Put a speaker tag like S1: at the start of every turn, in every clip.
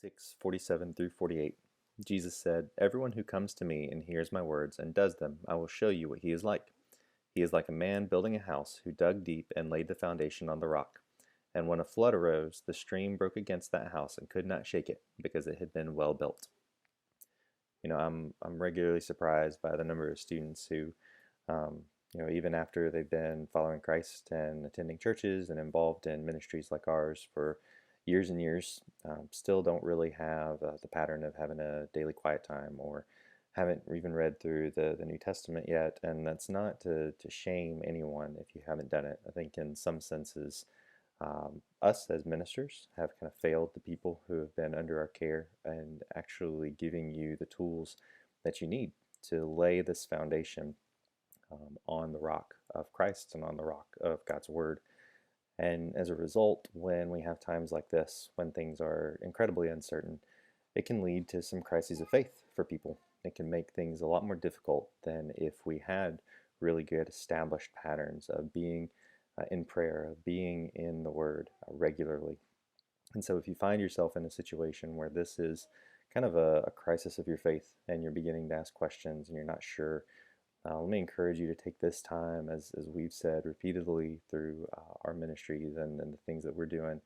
S1: 6:47 through 48. Jesus said, "Everyone who comes to me and hears my words and does them, I will show you what he is like. He is like a man building a house who dug deep and laid the foundation on the rock. And when a flood arose, the stream broke against that house and could not shake it, because it had been well built." I'm regularly surprised by the number of students who, even after they've been following Christ and attending churches and involved in ministries like ours for years and years, still don't really have the pattern of having a daily quiet time, or haven't even read through the New Testament yet. And that's not to shame anyone if you haven't done it. I think in some senses, us as ministers have kind of failed the people who have been under our care, and actually giving you the tools that you need to lay this foundation on the rock of Christ and on the rock of God's Word. And as a result, when we have times like this, when things are incredibly uncertain, it can lead to some crises of faith for people. It can make things a lot more difficult than if we had really good established patterns of being in prayer, of being in the Word regularly. And so, if you find yourself in a situation where this is kind of a crisis of your faith, and you're beginning to ask questions and you're not sure, let me encourage you to take this time, as we've said repeatedly through our ministries and the things that we're doing.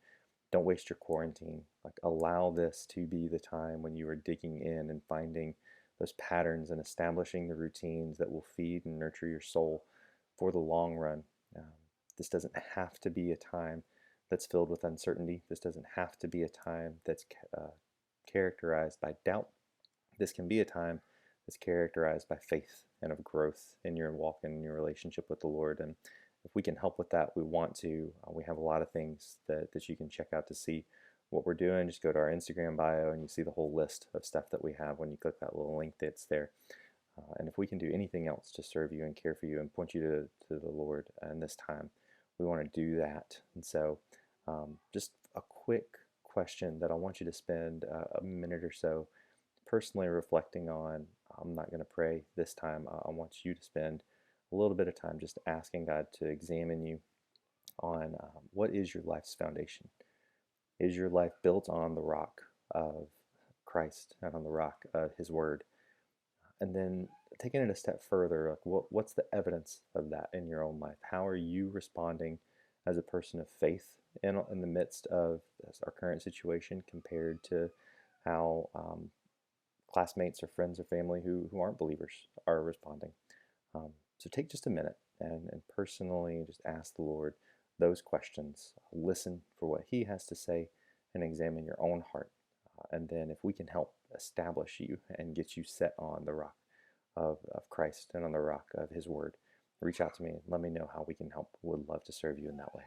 S1: Don't waste your quarantine. Like, allow this to be the time when you are digging in and finding those patterns and establishing the routines that will feed and nurture your soul for the long run. Um, this doesn't have to be a time that's filled with uncertainty. This doesn't have to be a time that's characterized by doubt. This can be a time that's characterized by faith and of growth in your walk and in your relationship with the Lord. And if we can help with that, we want to. We have a lot of things that you can check out to see what we're doing. Just go to our Instagram bio and you see the whole list of stuff that we have when you click that little link that's there. And if we can do anything else to serve you and care for you and point you to the Lord in this time, we want to do that. And so, just a quick question that I want you to spend a minute or so personally reflecting on. I'm not going to pray this time. I want you to spend a little bit of time just asking God to examine you on what is your life's foundation? Is your life built on the rock of Christ and on the rock of His Word? And then taking it a step further, like what's the evidence of that in your own life? How are you responding as a person of faith in the midst of our current situation, compared to how classmates or friends or family who aren't believers are responding? So take just a minute and personally just ask the Lord those questions. Listen for what He has to say and examine your own heart. And then, if we can help establish you and get you set on the rock of Christ and on the rock of His Word, reach out to me and let me know how we can help. Would love to serve you in that way.